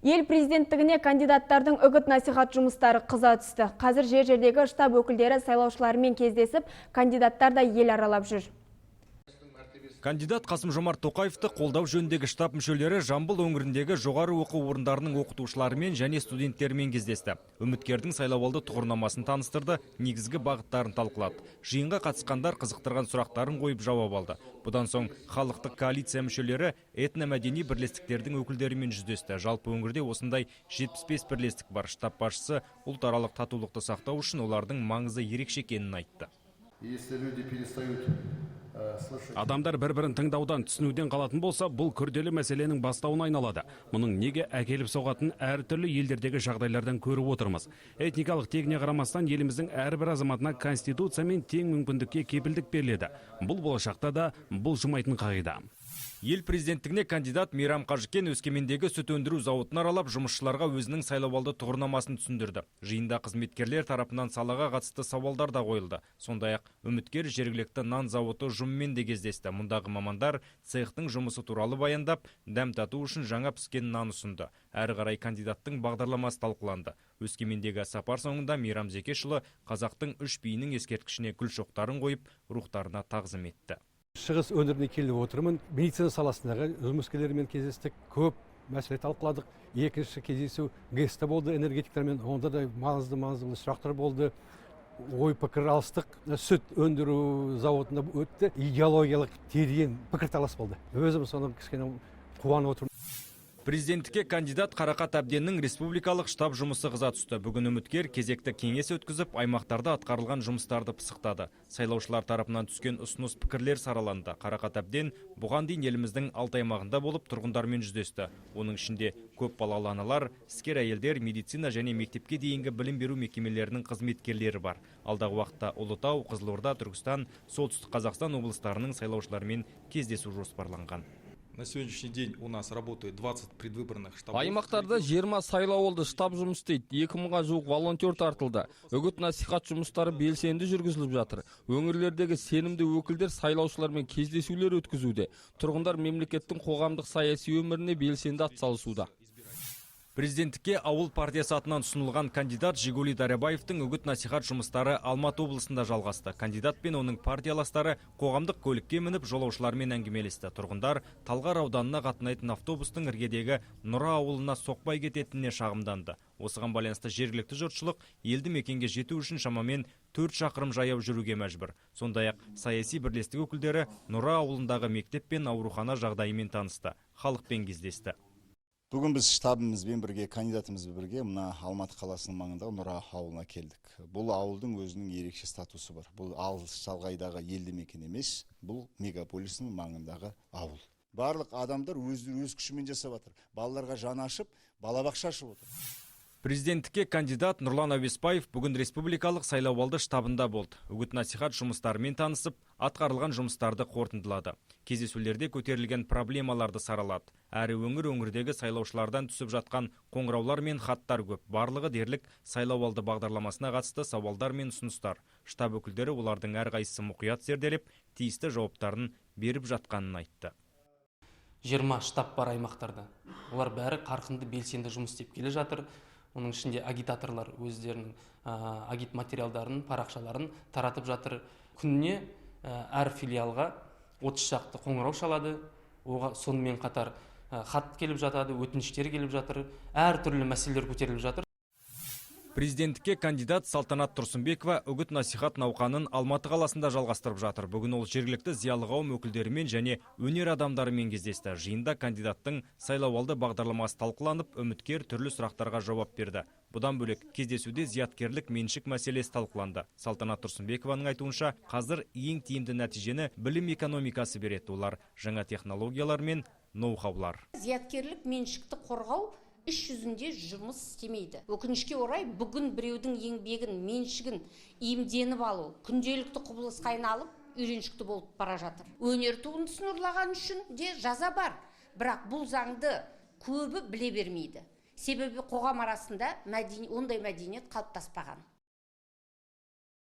Ел президенттігіне кандидаттардың үгіт-насихат жұмыстары қыза түсті. Қазір жер-жердегі штаб өкілдері сайлаушылармен кездесіп, кандидаттар да ел аралап жүр. Кандидат Қасым-Жомарт Тоқаевты қолдау жөніндегі штаб мүшелері Жамбыл өңіріндегі жоғары оқу орындарының оқытушыларымен және студенттермен кездесті. Үміткердің сайлауалды тұғырнамасын таныстырды, негізгі бағыттарын талқылады. Жиынға қатысқандар қызықтырған сұрақтарын қойып жауап алды. Бұдан соң халықтық коалиция мүшелері этномәдени бірлестіктердің өкілдерімен жүздесті. Жалпы өңірде осындай 75 бірлестік бар. Штаб басшысы ұлтаралық татулықты сақтау үшін олардың маңызы ерекше екенін айтты. Адамдар бір-бірін тыңдаудан, түсінуден қалатын болса, бұл күрделі мәселенің бастауына айналады. Мұның неге әкеліп соғатын әртүрлі елдердегі жағдайлардан көріп отырмыз. Этникалық тегіне қарамастан еліміздің әрбір азаматына конституция мен тең мүмкіндікке кепілдік беріледі. Бұл болашақта да бұлжымайтын қағида. Ел президенттігіне кандидат Мейрам Қажыкен Өскемендегі сүт өндіру зауытын аралап, жұмысшыларға өзінің сайлауалды тұғырнамасын түсіндірді. Жиында қызметкерлер тарапынан салаға қатысты сауалдар да қойылды. Сондай-ақ үміткер жергілікті нан зауыты ұжымымен де кездесті. Мұндағы мамандар цехтың жұмысы туралы баяндап, дәм тату үшін жаңа піскен нан ұсынды. Әрі қарай кандидаттың бағдарламасы талқыланды. Өскемендегі сапар соңында Мейрам Зекешұлы қазақтың үш биінің ескерткішіне гүл шоқтарын қойып, рухтарына тағзым етті. Шығыс өңіріне келіп отырмын. Медицина саласындағы жұмыскерлермен кездестік, көп мәселе талқыладық. Екінші кездесу ГЭС-те болды, энергетиктермен, онда да маңызды сұрақтар болды. Ой пікір алыстық, сүт өндіру зауытында өтті. Идеологиялық терең пікірталас болды. Өзім соны кішкене қуанып отырмын. Президенттікке кандидат Қарақат Әбденнің республикалық штаб жұмысы қыза түсті. Бүгін үміткер кезекті кеңес өткізіп, аймақтарда атқарылған жұмыстарды пысықтады. Сайлаушылар тарапынан түскен ұсыныс пікірлер сараланды. Қарақат Әбден бұған дейін еліміздің 6 аймағында болып тұрғындармен жүздесті. Оның ішінде көп балалы аналар, іскер әйелдер, медицина және мектепке дейінгі білім беру мекемелерінің қызметкерлері бар. Алдағы уақытта Ұлытау, Қызылорда, Түркістан, Солтүстік Қазақстан облыстарының сайлаушылармен кездесу жоспарланған. На сегодняшний день у нас работает 20 предвыборных штабов. Аймақтарда 20 сайлауалды штаб жұмыс істейді. 2000-ға жуық волонтер тартылды. Үгіт-насихат жұмыстары белсенді жүргізіліп жатыр. Өңірлердегі сенімді өкілдер сайлаушылармен кездесулер өткізуде. Тұрғындар мемлекеттің қоғамдық саяси өміріне белсенді атсалысуда. Президенттікке ауыл партиясы атынан ұсынылған кандидат Жигули Дарабаевтың үгіт-насихат жұмыстары Алматы облысында жалғасты. Кандидат пен оның партияластары қоғамдық көлікке мініп жолаушылармен әңгімелесті. Тұрғындар Талғар ауданына қатынайтын автобустың іргедегі Нұра ауылына соқпай кететініне шағымданды. Осыған байланысты жергілікті жұртшылық елді мекенге жету үшін шамамен 4 шақырым жаяу жүруге мәжбүр. Сондай-ақ саяси бірлестік өкілдері Нұра ауылындағы мектеп пен аурухана жағдайымен танысты. Халықпен кездесті. Бүгін біз штабымызбен бірге, кандидатымызбен бірге мына Алматы қаласының маңындағы Нұра ауылына келдік. Бұл ауылдың өзінің ерекше статусы бар. Бұл алыс шалғайдағы елді мекен емес, бұл мегаполистің маңындағы ауыл. Барлық адамдар өз күшімен жасап жатыр. Балаларға жаны ашып, балабақша ашып отыр. Президенттікке кандидат Нұрлан Әуеспаев бүгін республикалық сайлауалды штабында болды. Үгіт-насихат жұмыстарымен танысып, атқарылған жұмыстарды қорытындылады. Кездесулерде көтерілген проблемаларды саралады. Әрі өңірдегі сайлаушылардан түсіп жатқан қоңыраулар мен хаттар көп. Барлығы дерлік сайлауалды бағдарламасына қатысты сауалдар мен ұсыныстар. Штаб өкілдері олардың әрқайсысы мұқият зерделеп, тиісті жауаптарын беріп жатқанын айтты. 20 штаб бар аймақтарда. Олар бәрі қарқынды белсенді жұмыс істеп келе жатыр. Оның ішінде агитаторлар өздерінің агит материалдарын, парақшаларын таратып жатыр. Күніне әр филиалға 30 шақты қоңырау шалады. Сонымен қатар хат келіп жатады, өтініштер келіп жатыр. Әр түрлі мәселелер көтеріліп жатыр. Президенттікке кандидат Салтанат Тұрсынбекова үгіт-насихат науқанын Алматы қаласында жалғастырып жатыр. Бүгін ол жергілікті зиялы қауым өкілдерімен және өнер адамдарымен кездесті. Жиында кандидаттың сайлауалды бағдарламасы талқыланып, үміткер түрлі сұрақтарға жауап берді. Бұдан бөлек кездесуде зияткерлік меншік мәселесі талқыланды. Салтанат Тұрсынбекованың айтуынша, қазір ең тиімді нәтижені білім экономикасы береді. Олар жаңа технологиялар мен ноу-хаулар. Зияткерлік меншікті қорғау іс жүзінде жұмыс істемейді. Өкінішке орай бүгін біреудің еңбегін, меншігін иемденіп алу, күнделікті құбылысқа айналып, үйреншікті болып бара жатыр. Өнер туындысын ұрлаған үшін де жаза бар. Бірақ бұл заңды көбі біле бермейді. Себебі қоғам арасында ондай мәдениет қалыптаспаған.